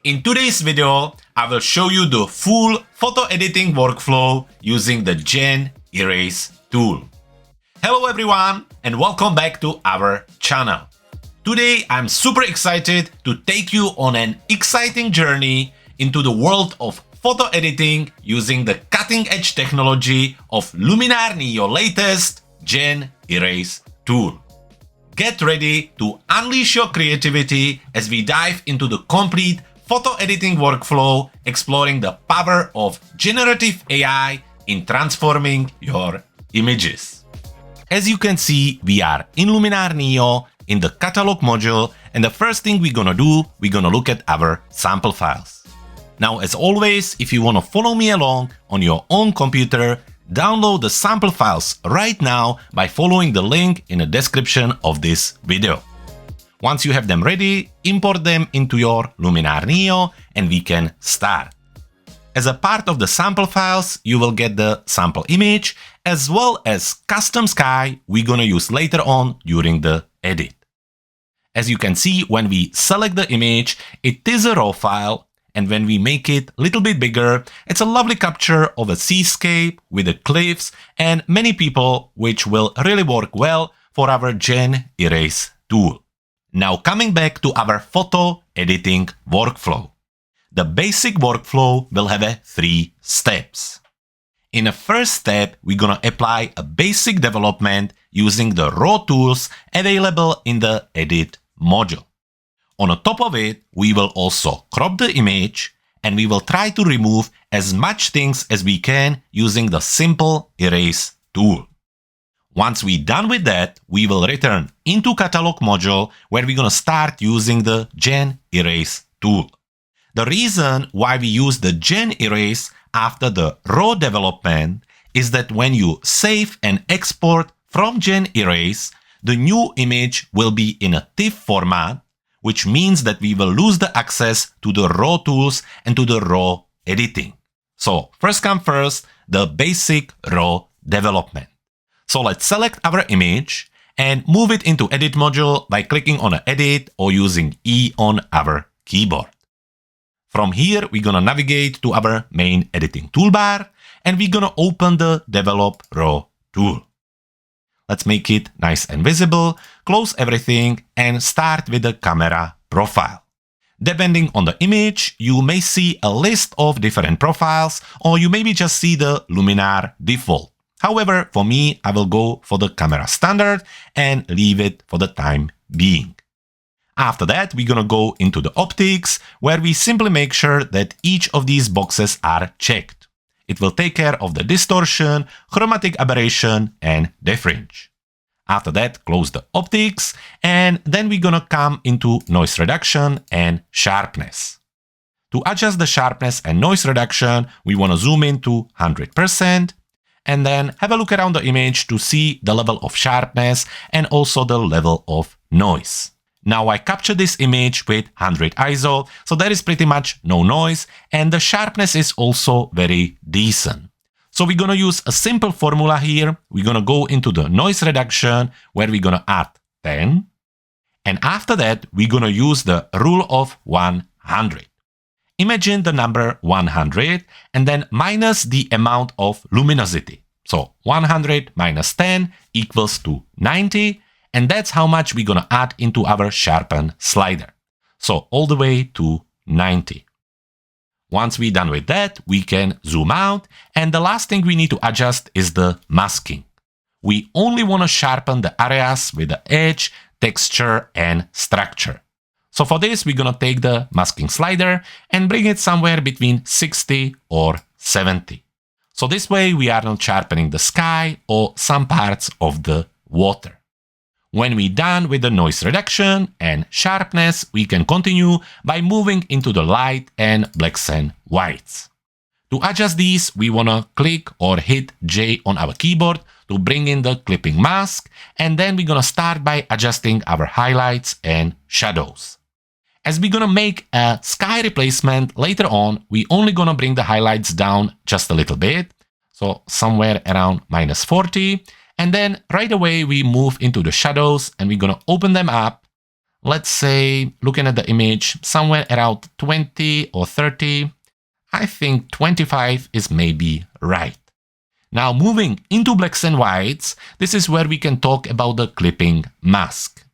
In today's video, I will show you the full photo editing workflow using the GenErase tool. Hello everyone and welcome back to our channel. Today I'm super excited to take you on an exciting journey into the world of photo editing using the cutting-edge technology of Luminar NEO latest GenErase tool. Get ready to unleash your creativity as we dive into the complete photo editing workflow, exploring the power of generative AI in transforming your images. As you can see, we are in Luminar NEO in the catalog module, and the first thing we're gonna do, we're gonna look at our sample files. Now, as always, if you wanna follow me along on your own computer, download the sample files right now by following the link in the description of this video. Once you have them ready, import them into your Luminar NEO and we can start. As a part of the sample files, you will get the sample image as well as custom sky we're gonna use later on during the edit. As you can see, when we select the image, it is a raw file, and when we make it a little bit bigger, it's a lovely capture of a seascape with the cliffs and many people, which will really work well for our GenErase tool. Now coming back to our photo editing workflow. The basic workflow will have 3 steps. In the first step, we're gonna apply a basic development using the raw tools available in the edit module. On the top of it, we will also crop the image and we will try to remove as much things as we can using the simple erase tool. Once we're done with that, we will return into catalog module where we're gonna start using the GenErase tool. The reason why we use the GenErase after the raw development is that when you save and export from GenErase, the new image will be in a TIFF format, which means that we will lose the access to the raw tools and to the raw editing. So first come first, the basic raw development. So let's select our image and move it into edit module by clicking on edit or using E on our keyboard. From here, we're gonna navigate to our main editing toolbar and we're gonna open the develop raw tool. Let's make it nice and visible, close everything and start with the camera profile. Depending on the image, you may see a list of different profiles or you maybe just see the Luminar default. However, for me, I will go for the camera standard and leave it for the time being. After that, we're gonna go into the optics, where we simply make sure that each of these boxes are checked. It will take care of the distortion, chromatic aberration, and defringe. After that, close the optics, and then we're gonna come into noise reduction and sharpness. To adjust the sharpness and noise reduction, we wanna zoom in to 100%, and then have a look around the image to see the level of sharpness and also the level of noise. Now I captured this image with 100 ISO, so there is pretty much no noise and the sharpness is also very decent. So we're gonna use a simple formula here. We're gonna go into the noise reduction where we're gonna add 10. And after that, we're gonna use the rule of 100. Imagine the number 100 and then minus the amount of luminosity. So 100 minus 10 equals to 90. And that's how much we're gonna add into our sharpen slider. So all the way to 90. Once we're done with that, we can zoom out. And the last thing we need to adjust is the masking. We only wanna sharpen the areas with the edge, texture, and structure. So for this, we're gonna take the masking slider and bring it somewhere between 60 or 70. So this way we are not sharpening the sky or some parts of the water. When we're done with the noise reduction and sharpness, we can continue by moving into the light and blacks and whites. To adjust these, we wanna click or hit J on our keyboard to bring in the clipping mask, and then we're gonna start by adjusting our highlights and shadows. As we're gonna make a sky replacement later on, we only gonna bring the highlights down just a little bit, so somewhere around -40, and then right away we move into the shadows and we're gonna open them up let's say, looking at the image, somewhere around 20 or 30. I think 25 is maybe right. Now moving into blacks and whites, this is where we can talk about the clipping mask.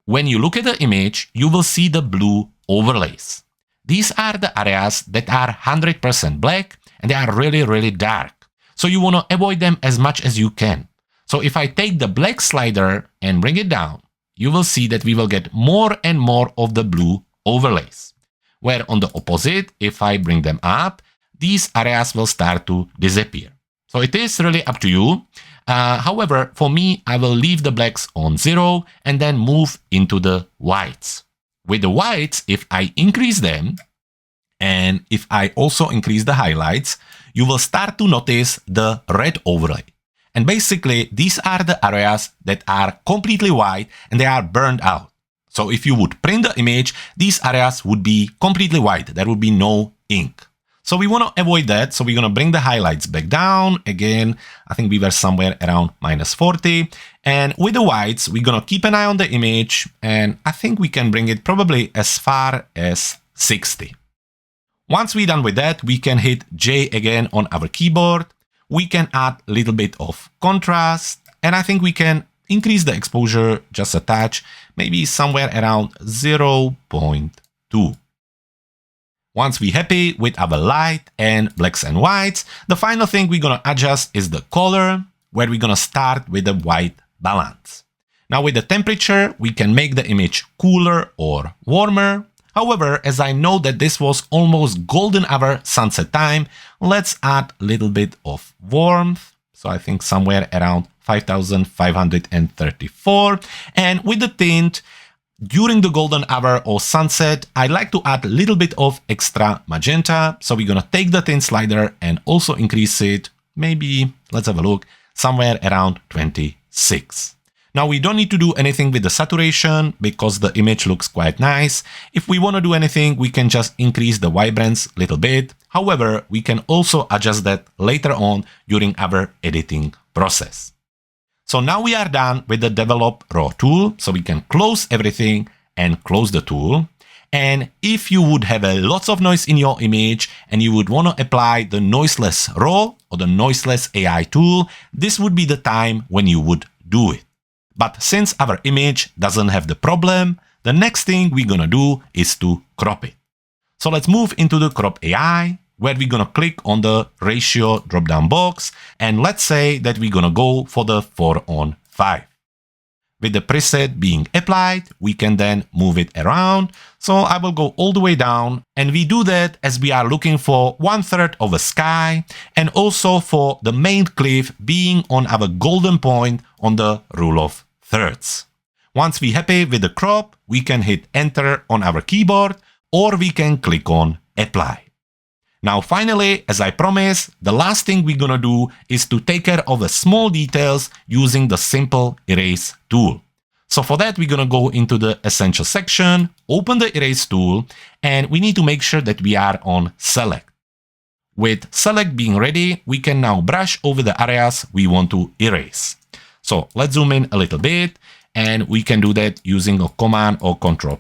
When you look at the image, you will see the blue overlays. These are the areas that are 100% black and they are really, really dark. So you want to avoid them as much as you can. So if I take the black slider and bring it down, you will see that we will get more and more of the blue overlays. Where on the opposite, if I bring them up, these areas will start to disappear. So it is really up to you. However, for me, I will leave the blacks on 0 and then move into the whites. With the whites, if I increase them, and if I also increase the highlights, you will start to notice the red overlay. And basically, these are the areas that are completely white and they are burned out. So if you would print the image, these areas would be completely white. There would be no ink. So we want to avoid that. So we're going to bring the highlights back down. Again, I think we were somewhere around -40. And with the whites, we're going to keep an eye on the image. And I think we can bring it probably as far as 60. Once we're done with that, we can hit J again on our keyboard. We can add a little bit of contrast. And I think we can increase the exposure just a touch, maybe somewhere around 0.2. Once we're happy with our light and blacks and whites, the final thing we're going to adjust is the color, where we're going to start with the white balance. Now with the temperature, we can make the image cooler or warmer. However, as I know that this was almost golden hour sunset time, let's add a little bit of warmth. So I think somewhere around 5534. And with the tint, during the golden hour or sunset, I like to add a little bit of extra magenta. So we're going to take the tint slider and also increase it, maybe, let's have a look, somewhere around 26. Now we don't need to do anything with the saturation because the image looks quite nice. If we want to do anything, we can just increase the vibrance a little bit. However, we can also adjust that later on during our editing process. So now we are done with the develop raw tool. So we can close everything and close the tool. And if you would have lots of noise in your image and you would want to apply the noiseless raw or the noiseless AI tool, this would be the time when you would do it. But since our image doesn't have the problem, the next thing we're going to do is to crop it. So let's move into the crop AI, where we're going to click on the ratio drop-down box. And let's say that we're going to go for the 4:5. With the preset being applied, we can then move it around. So I will go all the way down. And we do that as we are looking for 1/3 of a sky and also for the main cliff being on our golden point on the rule of thirds. Once we're happy with the crop, we can hit enter on our keyboard or we can click on apply. Now finally, as I promised, the last thing we're gonna do is to take care of the small details using the simple erase tool. So for that, we're gonna go into the essential section, open the erase tool, and we need to make sure that we are on select. With select being ready, we can now brush over the areas we want to erase. So let's zoom in a little bit, and we can do that using a command or Control+.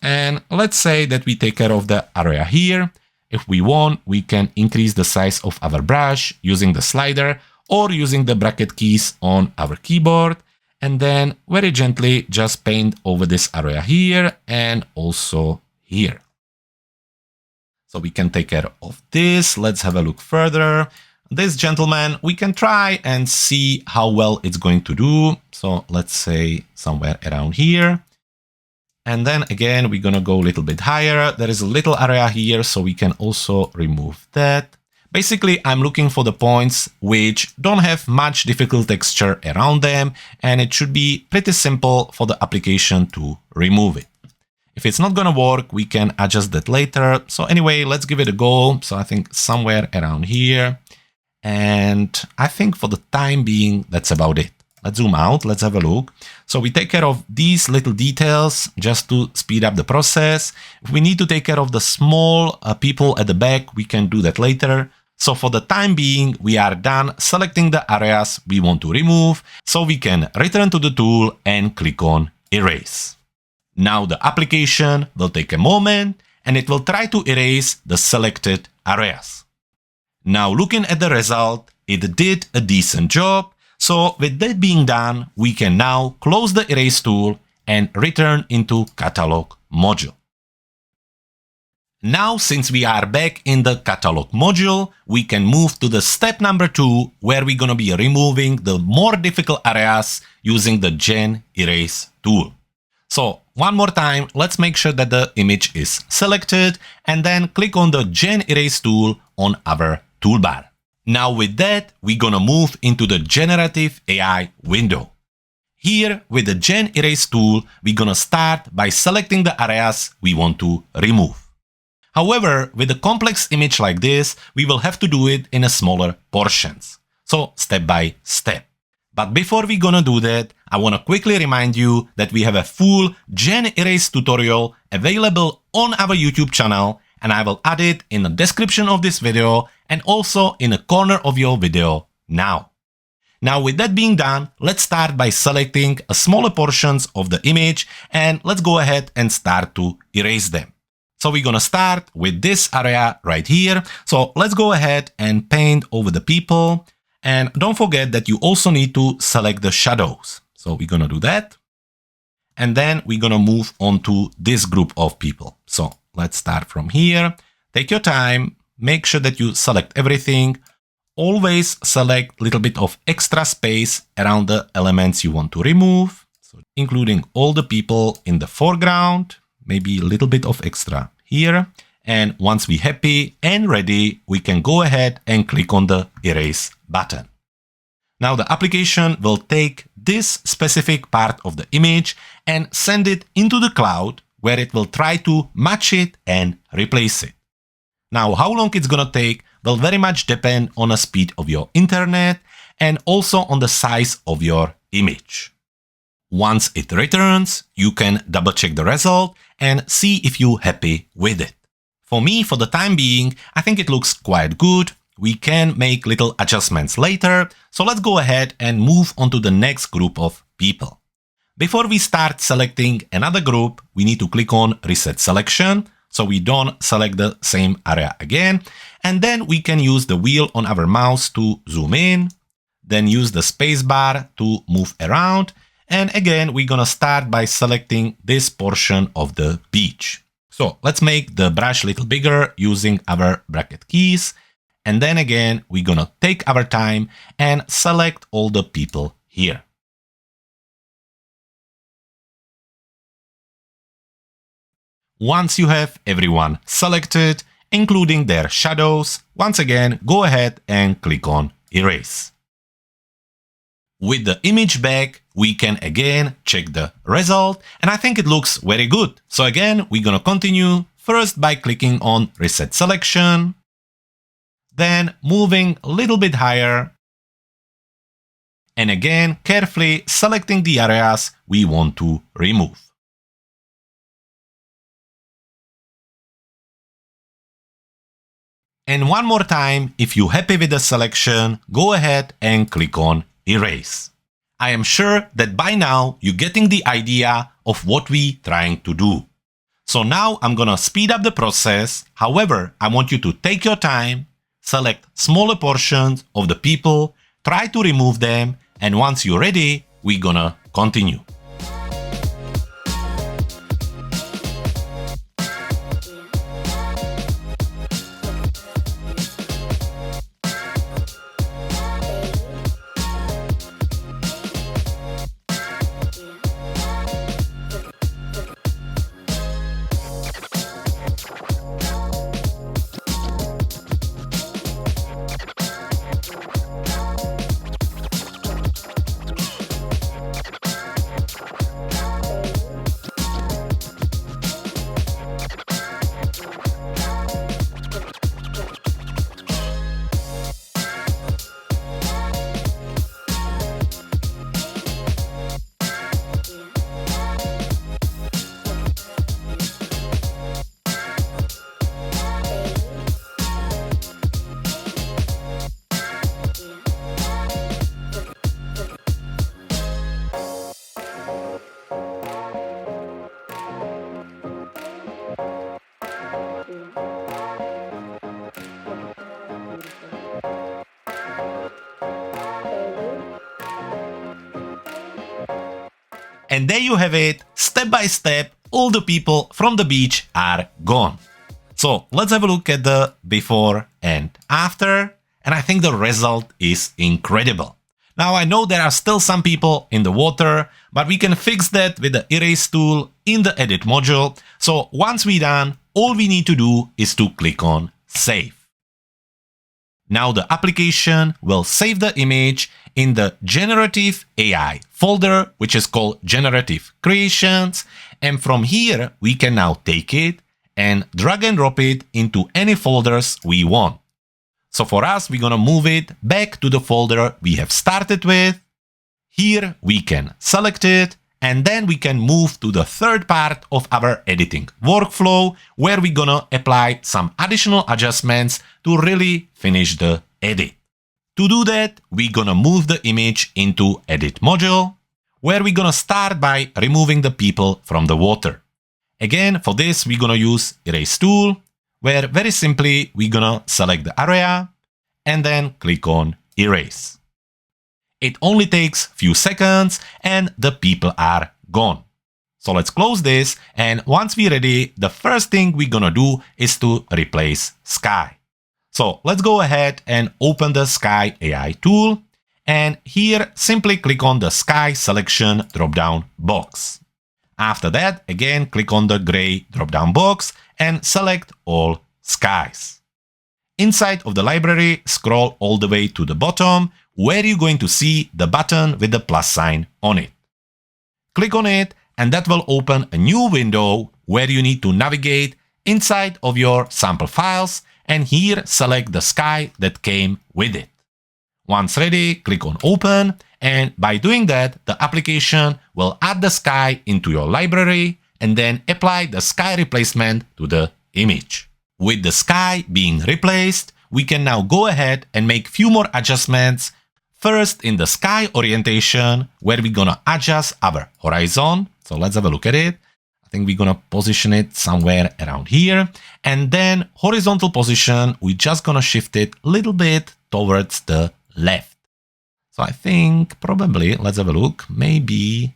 And let's say that we take care of the area here. If we want, we can increase the size of our brush using the slider or using the bracket keys on our keyboard. And then very gently just paint over this area here and also here. So we can take care of this. Let's have a look further. This gentleman, we can try and see how well it's going to do. So let's say somewhere around here. And then again, we're going to go a little bit higher. There is a little area here, so we can also remove that. Basically, I'm looking for the points which don't have much difficult texture around them, and it should be pretty simple for the application to remove it. If it's not going to work, we can adjust that later. So anyway, let's give it a go. So I think somewhere around here. And I think for the time being, that's about it. Let's zoom out. Let's have a look. So we take care of these little details just to speed up the process. If we need to take care of the small people at the back, we can do that later. So for the time being, we are done selecting the areas we want to remove. So we can return to the tool and click on erase. Now the application will take a moment and it will try to erase the selected areas. Now looking at the result, it did a decent job. So with that being done, we can now close the erase tool and return into catalog module. Now, since we are back in the catalog module, we can move to the step number 2, where we're going to be removing the more difficult areas using the GenErase tool. So one more time, let's make sure that the image is selected and then click on the GenErase tool on our toolbar. Now with that, we're gonna move into the generative AI window. Here with the GenErase tool, we're gonna start by selecting the areas we want to remove. However, with a complex image like this, we will have to do it in a smaller portions. So step by step. But before we're gonna do that, I wanna quickly remind you that we have a full GenErase tutorial available on our YouTube channel, and I will add it in the description of this video and also in a corner of your video now. Now with that being done, let's start by selecting a smaller portions of the image and let's go ahead and start to erase them. So we're gonna start with this area right here. So let's go ahead and paint over the people. And don't forget that you also need to select the shadows. So we're gonna do that. And then we're gonna move on to this group of people. So let's start from here. Take your time, make sure that you select everything. Always select a little bit of extra space around the elements you want to remove. So including all the people in the foreground, maybe a little bit of extra here. And once we're happy and ready, we can go ahead and click on the erase button. Now the application will take this specific part of the image and send it into the cloud, where it will try to match it and replace it. Now how long it's gonna take will very much depend on the speed of your internet and also on the size of your image. Once it returns, you can double check the result and see if you're happy with it. For me, for the time being, I think it looks quite good. We can make little adjustments later, so let's go ahead and move on to the next group of people. Before we start selecting another group, we need to click on Reset Selection, so we don't select the same area again. And then we can use the wheel on our mouse to zoom in, then use the spacebar to move around. And again, we're gonna start by selecting this portion of the beach. So let's make the brush a little bigger using our bracket keys. And then again, we're gonna take our time and select all the people here. Once you have everyone selected, including their shadows, once again, go ahead and click on Erase. With the image back, we can again check the result, and I think it looks very good. So again, we're gonna continue first by clicking on Reset Selection, then moving a little bit higher, and again, carefully selecting the areas we want to remove. And one more time, if you're happy with the selection, go ahead and click on Erase. I am sure that by now you're getting the idea of what we're trying to do. So now I'm gonna speed up the process. However, I want you to take your time, select smaller portions of the people, try to remove them, and once you're ready, we're gonna continue. And there you have it, step by step, all the people from the beach are gone. So let's have a look at the before and after, and I think the result is incredible. Now I know there are still some people in the water, but we can fix that with the erase tool in the edit module. So once we're done, all we need to do is to click on save. Now the application will save the image in the generative AI folder, which is called generative creations. And from here, we can now take it and drag and drop it into any folders we want. So for us, we're gonna move it back to the folder we have started with. Here we can select it, and then we can move to the third part of our editing workflow, where we're gonna apply some additional adjustments to really finish the edit. To do that, we're gonna move the image into edit module, where we're gonna start by removing the people from the water. Again, for this, we're gonna use erase tool, where very simply, we're gonna select the area and then click on erase. It only takes few seconds and the people are gone. So let's close this, and once we're ready, the first thing we're gonna do is to replace sky. So let's go ahead and open the Sky AI tool, and here simply click on the sky selection drop-down box. After that, again click on the gray drop-down box and select all skies. Inside of the library, scroll all the way to the bottom, where you're going to see the button with the plus sign on it. Click on it, and that will open a new window where you need to navigate inside of your sample files, and here select the sky that came with it. Once ready, click on open, and by doing that, the application will add the sky into your library and then apply the sky replacement to the image. With the sky being replaced, we can now go ahead and make few more adjustments. First, in the sky orientation, where we're gonna adjust our horizon. So let's have a look at it. I think we're gonna position it somewhere around here. And then horizontal position, we're just gonna shift it a little bit towards the left. So I think probably, let's have a look, maybe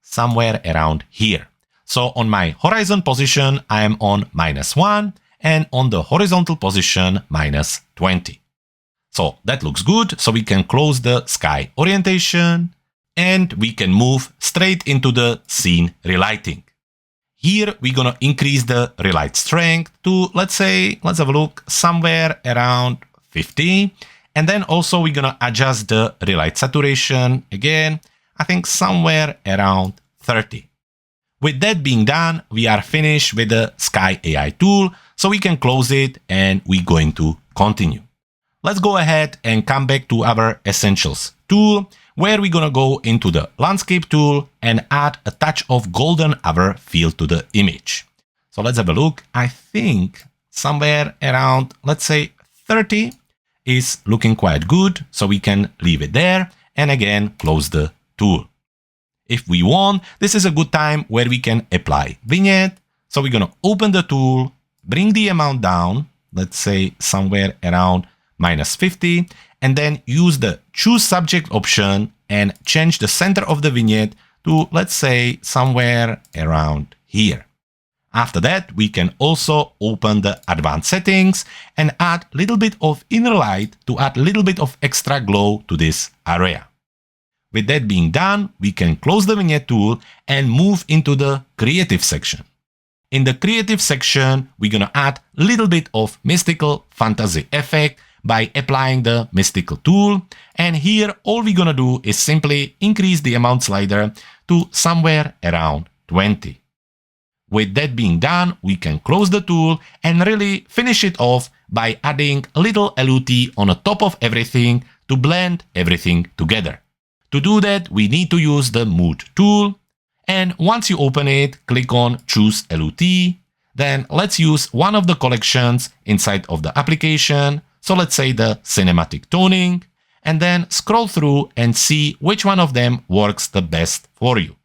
somewhere around here. So on my horizon position, I am on -1, and on the horizontal position, -20. So that looks good. So we can close the sky orientation, and we can move straight into the scene relighting. Here we're gonna increase the relight strength to, let's say, let's have a look, somewhere around 50. And then also we're gonna adjust the relight saturation again, I think somewhere around 30. With that being done, we are finished with the Sky AI tool, so we can close it and we're going to continue. Let's go ahead and come back to our Essentials tool, where we're gonna go into the Landscape tool and add a touch of golden hour feel to the image. So let's have a look. I think somewhere around, let's say 30 is looking quite good, so we can leave it there and again close the tool. If we want, this is a good time where we can apply vignette. So we're gonna open the tool, bring the amount down, let's say somewhere around -50, and then use the choose subject option and change the center of the vignette to, let's say, somewhere around here. After that, we can also open the advanced settings and add a little bit of inner light to add a little bit of extra glow to this area. With that being done, we can close the vignette tool and move into the creative section. In the creative section, we're gonna add a little bit of mystical fantasy effect by applying the mystical tool. And here, all we're gonna do is simply increase the amount slider to somewhere around 20. With that being done, we can close the tool and really finish it off by adding a little LUT on the top of everything to blend everything together. To do that, we need to use the Mood tool. And once you open it, click on Choose LUT. Then let's use one of the collections inside of the application. So let's say the cinematic toning, and then scroll through and see which one of them works the best for you.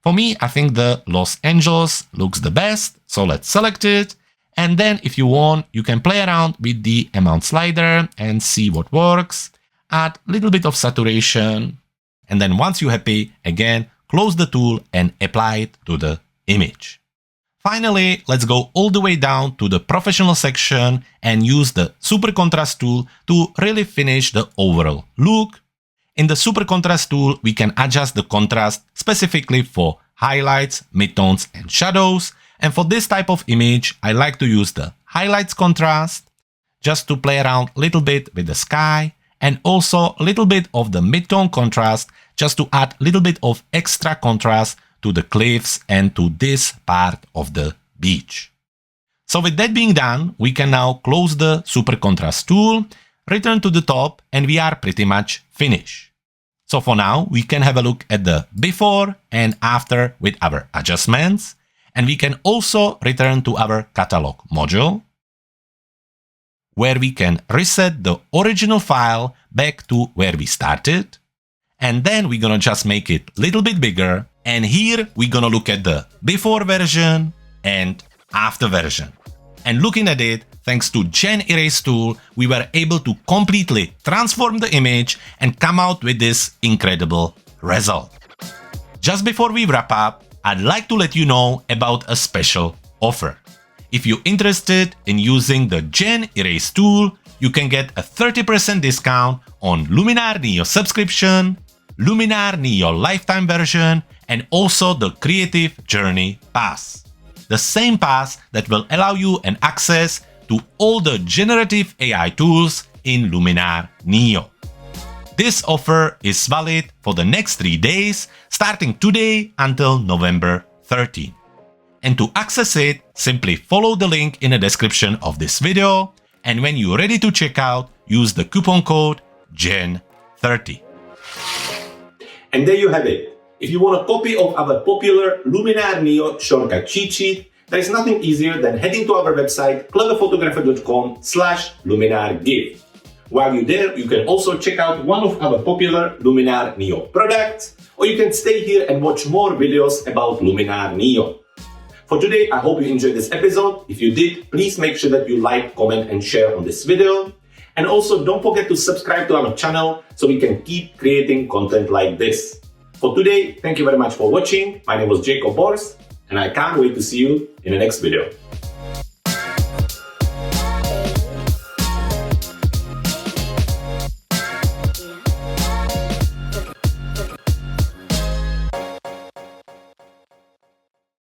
For me, I think the Los Angeles looks the best, so let's select it. And then if you want, you can play around with the amount slider and see what works. Add a little bit of saturation. And then once you're happy, again, close the tool and apply it to the image. Finally, let's go all the way down to the professional section and use the super contrast tool to really finish the overall look. In the super contrast tool, we can adjust the contrast specifically for highlights, midtones, and shadows. And for this type of image, I like to use the highlights contrast just to play around a little bit with the sky, and also a little bit of the midtone contrast just to add a little bit of extra contrast to the cliffs and to this part of the beach. So with that being done, we can now close the super contrast tool, return to the top, and we are pretty much finished. So for now, we can have a look at the before and after with our adjustments, and we can also return to our catalog module, where we can reset the original file back to where we started, and then we're gonna just make it a little bit bigger. And here we're gonna look at the before version and after version. And looking at it, thanks to GenErase Tool, we were able to completely transform the image and come out with this incredible result. Just before we wrap up, I'd like to let you know about a special offer. If you're interested in using the GenErase Tool, you can get a 30% discount on Luminar NEO subscription, Luminar NEO lifetime version, and also the Creative Journey Pass. The same pass that will allow you an access to all the generative AI tools in Luminar NEO. This offer is valid for the next 3 days, starting today until November 13. And to access it, simply follow the link in the description of this video, and when you're ready to check out, use the coupon code GEN30. And there you have it. If you want a copy of our popular Luminar NEO shortcut cheat sheet, there is nothing easier than heading to our website cleverphotographer.com/LuminarGift. While you're there, you can also check out one of our popular Luminar NEO products, or you can stay here and watch more videos about Luminar NEO. For today, I hope you enjoyed this episode. If you did, please make sure that you like, comment, and share on this video. And also don't forget to subscribe to our channel so we can keep creating content like this. For today, thank you very much for watching. My name was Jakub, and I can't wait to see you in the next video.